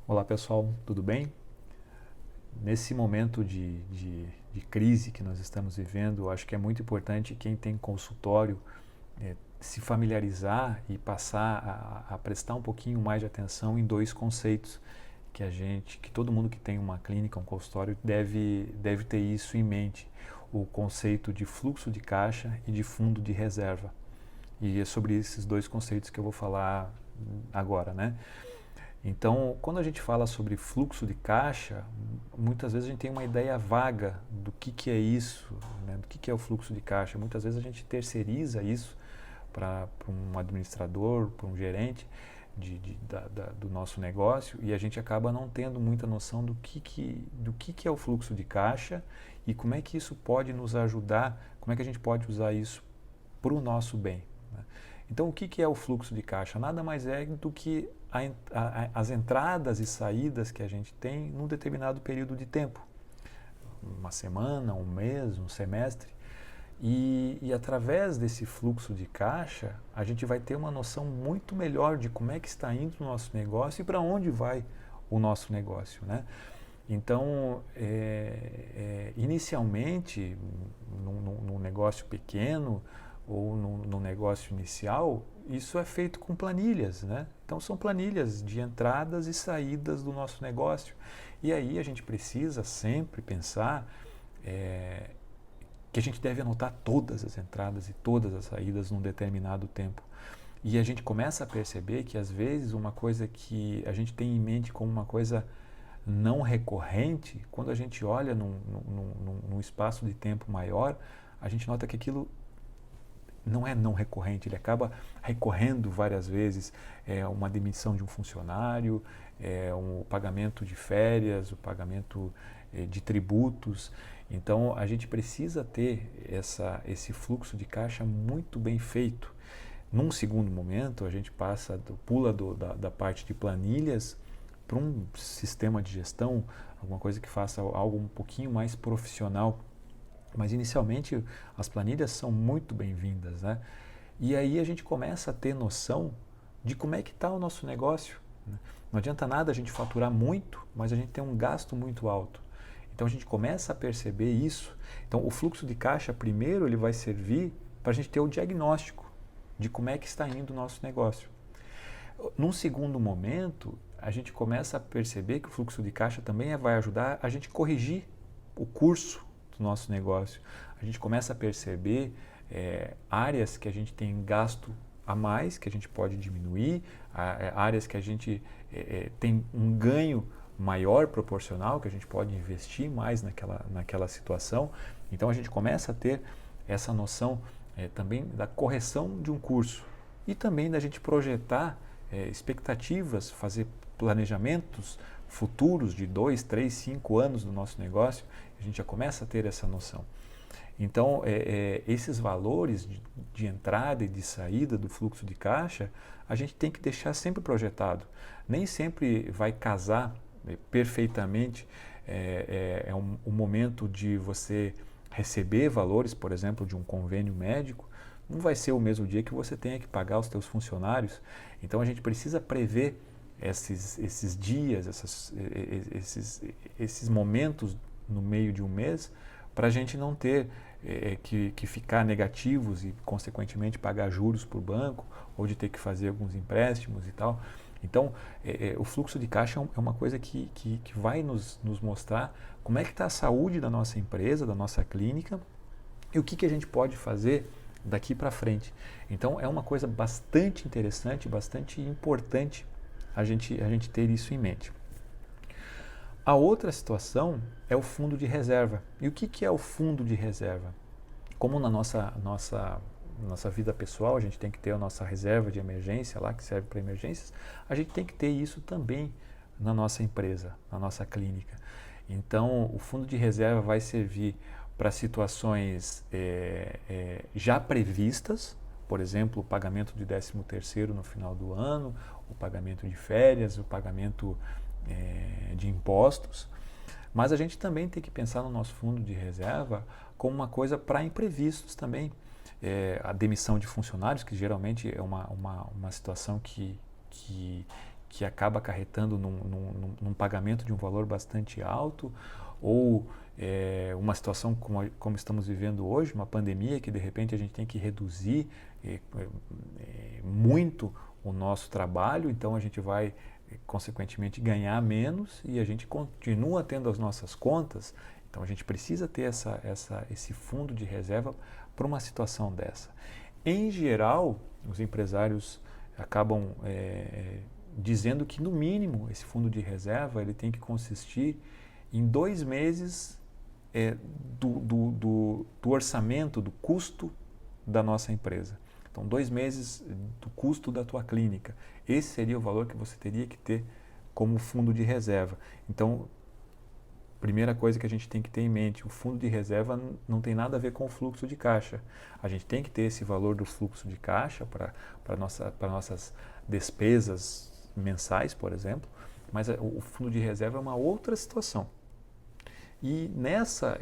Olá pessoal, tudo bem? Nesse momento de crise que nós estamos vivendo, eu acho que é muito importante quem tem consultório se familiarizar e passar a prestar um pouquinho mais de atenção em dois conceitos que todo mundo que tem uma clínica, um consultório deve ter isso em mente: o conceito de fluxo de caixa e de fundo de reserva. E é sobre esses dois conceitos que eu vou falar agora, né? Então, quando a gente fala sobre fluxo de caixa, muitas vezes a gente tem uma ideia vaga do que é isso, né? Do que é o fluxo de caixa. Muitas vezes a gente terceiriza isso para um administrador, para um gerente do nosso negócio, e a gente acaba não tendo muita noção do que é o fluxo de caixa e como é que isso pode nos ajudar, como é que a gente pode usar isso para o nosso bem, né? Então, o que é o fluxo de caixa? Nada mais é do que as entradas e saídas que a gente tem num determinado período de tempo. Uma semana, um mês, um semestre. E através desse fluxo de caixa, a gente vai ter uma noção muito melhor de como é que está indo o nosso negócio e para onde vai o nosso negócio, né? Então, inicialmente, num negócio pequeno ou num negócio inicial, isso é feito com planilhas, né? Então, são planilhas de entradas e saídas do nosso negócio. E aí a gente precisa sempre pensar que a gente deve anotar todas as entradas e todas as saídas num determinado tempo. E a gente começa a perceber que, às vezes, uma coisa que a gente tem em mente como uma coisa não recorrente, quando a gente olha num espaço de tempo maior, a gente nota que aquilo não é não recorrente, ele acaba recorrendo várias vezes. É uma demissão de um funcionário, é um pagamento de férias, o pagamento de tributos. Então a gente precisa ter esse fluxo de caixa muito bem feito. Num segundo momento, a gente pula da parte de planilhas para um sistema de gestão, alguma coisa que faça algo um pouquinho mais profissional. Mas inicialmente as planilhas são muito bem-vindas, né? E aí a gente começa a ter noção de como é que está o nosso negócio, né? Não adianta nada a gente faturar muito, mas a gente tem um gasto muito alto. Então a gente começa a perceber isso. Então o fluxo de caixa primeiro ele vai servir para a gente ter o diagnóstico de como é que está indo o nosso negócio. Num segundo momento, a gente começa a perceber que o fluxo de caixa também vai ajudar a gente corrigir o curso do nosso negócio. A gente começa a perceber áreas que a gente tem gasto a mais, que a gente pode diminuir, áreas que a gente tem um ganho maior proporcional, que a gente pode investir mais naquela situação. Então a gente começa a ter essa noção também da correção de um curso e também da gente projetar expectativas, fazer planejamentos futuros de 2, 3, 5 anos do nosso negócio. A gente já começa a ter essa noção. Então, esses valores de entrada e de saída do fluxo de caixa, a gente tem que deixar sempre projetado. Nem sempre vai casar perfeitamente. Um momento de você receber valores, por exemplo, de um convênio médico, não vai ser o mesmo dia que você tenha que pagar os seus funcionários. Então, a gente precisa prever esses dias, esses momentos no meio de um mês, para a gente não ter que ficar negativos e, consequentemente, pagar juros para o banco ou de ter que fazer alguns empréstimos e tal. Então, o fluxo de caixa é uma coisa que vai nos mostrar como é que está a saúde da nossa empresa, da nossa clínica e o que a gente pode fazer daqui para frente. Então, é uma coisa bastante interessante, bastante importante a gente ter isso em mente. A outra situação é o fundo de reserva. E o que é o fundo de reserva? Como na nossa vida pessoal, a gente tem que ter a nossa reserva de emergência lá, que serve para emergências, a gente tem que ter isso também na nossa empresa, na nossa clínica. Então, o fundo de reserva vai servir para situações já previstas, por exemplo, o pagamento de 13º no final do ano, o pagamento de férias, o pagamento de impostos. Mas a gente também tem que pensar no nosso fundo de reserva como uma coisa para imprevistos também. A demissão de funcionários, que geralmente é uma situação que que acaba acarretando num pagamento de um valor bastante alto, ou uma situação como estamos vivendo hoje, uma pandemia que de repente a gente tem que reduzir muito o nosso trabalho, então a gente vai consequentemente ganhar menos e a gente continua tendo as nossas contas, então a gente precisa ter esse fundo de reserva para uma situação dessa. Em geral, os empresários acabam dizendo que no mínimo esse fundo de reserva ele tem que consistir em 2 meses do orçamento, do custo da nossa empresa. Então, 2 meses do custo da tua clínica. Esse seria o valor que você teria que ter como fundo de reserva. Então, primeira coisa que a gente tem que ter em mente, o fundo de reserva não tem nada a ver com o fluxo de caixa. A gente tem que ter esse valor do fluxo de caixa para nossas despesas mensais, por exemplo, mas o fundo de reserva é uma outra situação. E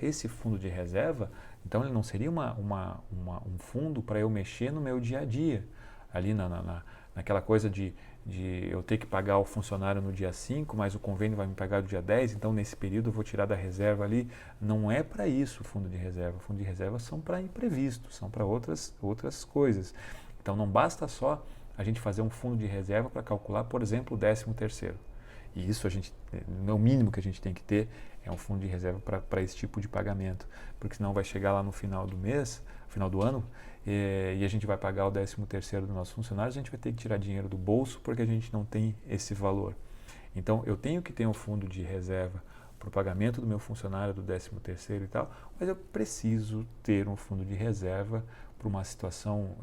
esse fundo de reserva, então ele não seria um fundo para eu mexer no meu dia a dia, ali naquela coisa de eu ter que pagar o funcionário no dia 5, mas o convênio vai me pagar no dia 10, então nesse período eu vou tirar da reserva ali. Não é para isso o fundo de reserva. O fundo de reserva são para imprevistos, são para outras coisas. Então não basta só a gente fazer um fundo de reserva para calcular, por exemplo, o 13º. E isso é o mínimo que a gente tem que ter, é um fundo de reserva para esse tipo de pagamento, porque senão vai chegar lá no final do mês, final do ano, e a gente vai pagar o 13º dos nossos funcionários, a gente vai ter que tirar dinheiro do bolso porque a gente não tem esse valor. Então eu tenho que ter um fundo de reserva para o pagamento do meu funcionário, do 13º e tal, mas eu preciso ter um fundo de reserva para uma situação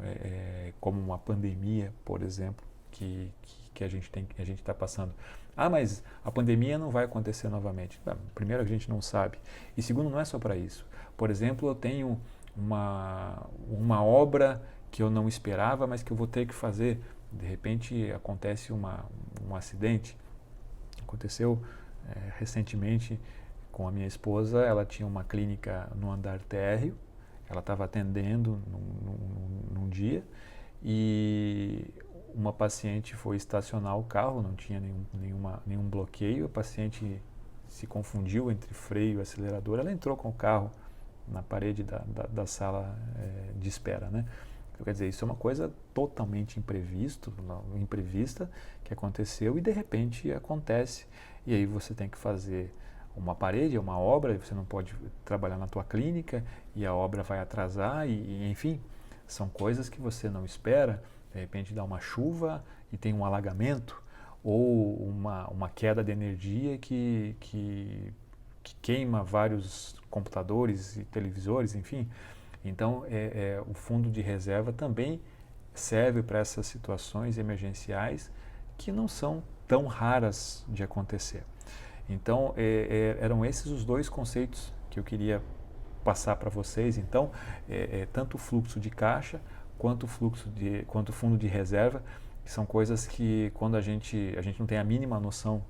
como uma pandemia, por exemplo, que a gente está passando. Ah, mas a pandemia não vai acontecer novamente. Primeiro, a gente não sabe. E segundo, não é só para isso. Por exemplo, eu tenho uma obra que eu não esperava, mas que eu vou ter que fazer. De repente, acontece um acidente. Aconteceu recentemente com a minha esposa. Ela tinha uma clínica no andar térreo. Ela estava atendendo num dia e uma paciente foi estacionar o carro, não tinha nenhum bloqueio, a paciente se confundiu entre freio e acelerador, ela entrou com o carro na parede da sala de espera, né? Então, quer dizer, isso é uma coisa totalmente imprevista que aconteceu e de repente acontece, e aí você tem que fazer uma parede, uma obra, você não pode trabalhar na tua clínica e a obra vai atrasar e enfim, são coisas que você não espera. De repente dá uma chuva e tem um alagamento ou uma queda de energia que queima vários computadores e televisores, enfim. Então, o fundo de reserva também serve para essas situações emergenciais que não são tão raras de acontecer. Então, eram esses os 2 conceitos que eu queria passar para vocês. Então, tanto o fluxo de caixa quanto o fundo de reserva, que são coisas que quando a gente não tem a mínima noção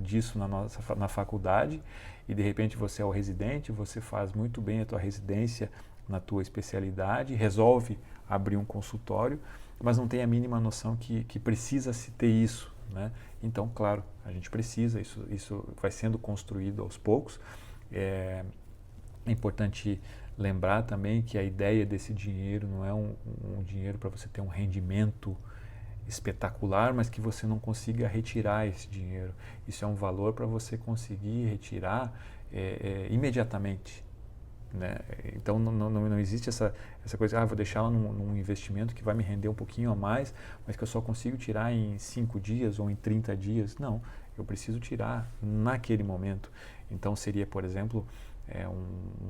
disso na faculdade, e de repente você é o residente, você faz muito bem a tua residência na tua especialidade, resolve abrir um consultório, mas não tem a mínima noção que precisa se ter isso, né? Então, claro, a gente precisa, isso vai sendo construído aos poucos. É importante lembrar também que a ideia desse dinheiro não é um dinheiro para você ter um rendimento espetacular, mas que você não consiga retirar esse dinheiro. Isso é um valor para você conseguir retirar imediatamente, né? Então não existe essa coisa, vou deixar lá num investimento que vai me render um pouquinho a mais, mas que eu só consigo tirar em 5 dias ou em 30 dias. Não, eu preciso tirar naquele momento. Então seria, por exemplo,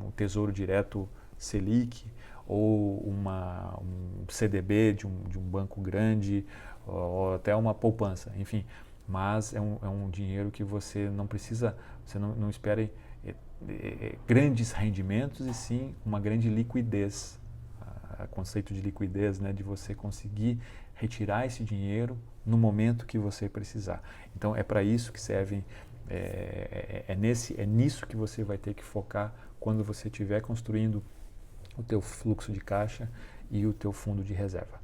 um tesouro direto Selic ou um CDB de um banco grande ou até uma poupança, enfim. Mas é um dinheiro que você não precisa, você não espere grandes rendimentos e sim uma grande liquidez. O conceito de liquidez, né, de você conseguir retirar esse dinheiro no momento que você precisar. Então é para isso que servem. É nisso que você vai ter que focar quando você estiver construindo o teu fluxo de caixa e o teu fundo de reserva.